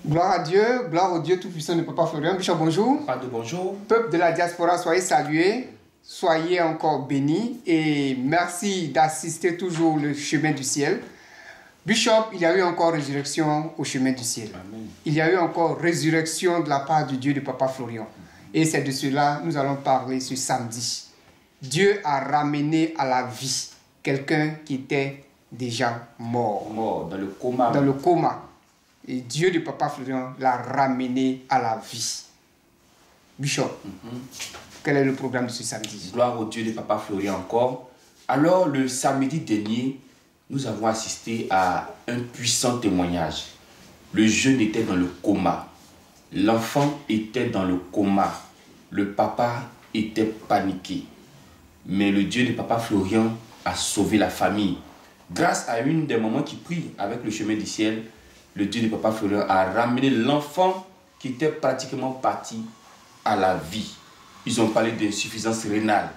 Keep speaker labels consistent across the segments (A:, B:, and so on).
A: Gloire à Dieu, gloire au Dieu tout-puissant de Papa Florian. Bishop, bonjour.
B: Papa, bonjour.
A: Peuple de la diaspora, soyez salués, soyez encore bénis et merci d'assister toujours le chemin du ciel. Bishop, il y a eu encore résurrection au chemin du ciel.
B: Amen.
A: Il y a eu encore résurrection de la part du Dieu de Papa Florian. Et c'est de cela que nous allons parler ce samedi. Dieu a ramené à la vie quelqu'un qui était déjà mort.
B: Mort dans le coma.
A: Dans le coma. Et Dieu de Papa Florian l'a ramené à la vie. Bishop, quel est le programme de ce samedi?
B: Gloire au Dieu de Papa Florian encore. Alors, le samedi dernier, nous avons assisté à un puissant témoignage. Le jeune était dans le coma. L'enfant était dans le coma. Le papa était paniqué. Mais le Dieu de Papa Florian a sauvé la famille. Grâce à une des mamans qui prie avec le chemin du ciel, le Dieu de Papa Florian a ramené l'enfant qui était pratiquement parti à la vie. Ils ont parlé d'insuffisance rénale.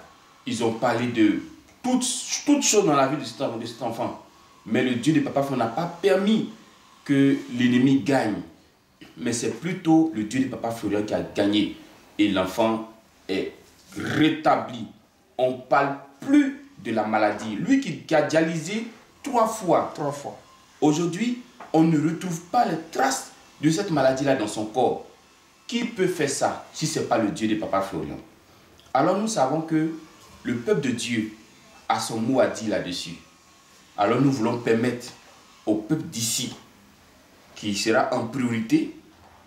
B: Ils ont parlé de toutes choses dans la vie de cet enfant. Mais le Dieu de Papa Florian n'a pas permis que l'ennemi gagne. Mais c'est plutôt le Dieu de Papa Florian qui a gagné. Et l'enfant est rétabli. On ne parle plus de la maladie. Lui qui a dialysé 3 fois.
A: 3 fois.
B: Aujourd'hui, on ne retrouve pas les traces de cette maladie-là dans son corps. Qui peut faire ça si ce n'est pas le Dieu de Papa Florian? Alors nous savons que le peuple de Dieu a son mot à dire là-dessus. Alors nous voulons permettre au peuple d'ici, qui sera en priorité,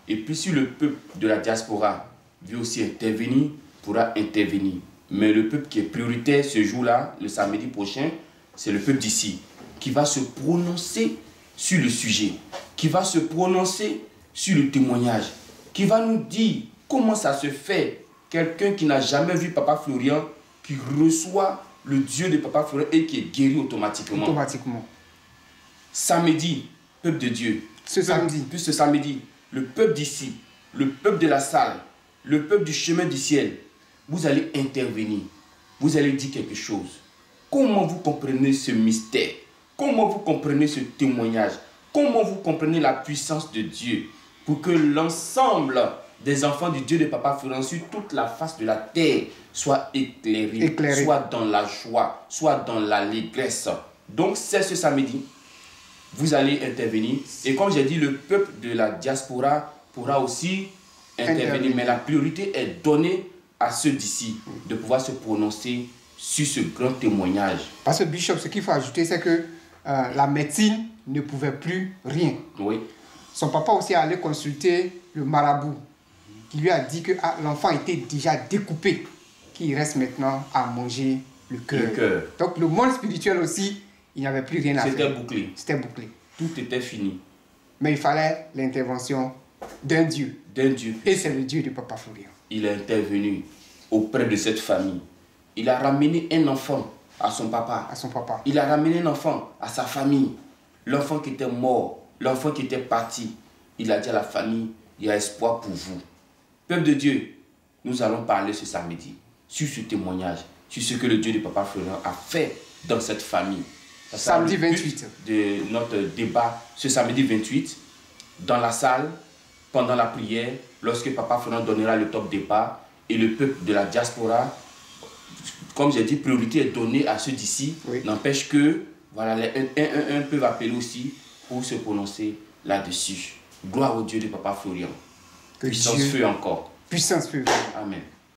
B: et puis si le peuple de la diaspora veut aussi intervenir, pourra intervenir. Mais le peuple qui est prioritaire ce jour-là, le samedi prochain, c'est le peuple d'ici, qui va se prononcer sur le sujet, qui va se prononcer sur le témoignage, qui va nous dire comment ça se fait, quelqu'un qui n'a jamais vu Papa Florian, qui reçoit le Dieu de Papa Florian et qui est guéri automatiquement. Samedi, peuple de Dieu.
A: Ce
B: samedi, le peuple d'ici, le peuple de la salle, le peuple du chemin du ciel, vous allez intervenir, vous allez dire quelque chose. Comment vous comprenez ce mystère? Comment vous comprenez ce témoignage? Comment vous comprenez la puissance de Dieu pour que l'ensemble des enfants du Dieu de Papa Florian sur toute la face de la terre soit éclairés, soit dans la joie, soit dans l'allégresse. Donc c'est ce samedi, vous allez intervenir. Et comme j'ai dit, le peuple de la diaspora pourra aussi intervenir. Mais la priorité est donnée à ceux d'ici de pouvoir se prononcer sur ce grand témoignage.
A: Parce que Bishop, ce qu'il faut ajouter, c'est que la médecine ne pouvait plus rien.
B: Oui.
A: Son papa aussi allait consulter le marabout, qui lui a dit que l'enfant était déjà découpé, qu'il reste maintenant à manger le cœur. Donc le monde spirituel aussi, il n'y avait plus rien à faire.
B: C'était bouclé.
A: C'était bouclé.
B: Tout était fini.
A: Mais il fallait l'intervention d'un Dieu.
B: D'un Dieu.
A: Et c'est le Dieu de Papa Florian.
B: Il est intervenu auprès de cette famille. Il a ramené un enfant à son papa.
A: À son papa.
B: Il a ramené un enfant à sa famille. L'enfant qui était mort, l'enfant qui était parti. Il a dit à la famille, il y a espoir pour vous. Peuple de Dieu, nous allons parler ce samedi sur ce témoignage, sur ce que le Dieu de Papa Florian a fait dans cette famille.
A: Samedi 28.
B: De notre débat, ce samedi 28, dans la salle, pendant la prière, lorsque Papa Florian donnera le top départ, et le peuple de la diaspora, comme j'ai dit, priorité est donnée à ceux d'ici. Oui. N'empêche que, voilà, les un peuvent appeler aussi pour se prononcer là-dessus. Gloire au Dieu de Papa Florian.
A: Que
B: puissance
A: Dieu,
B: feu encore.
A: Puissance feu.
B: Amen.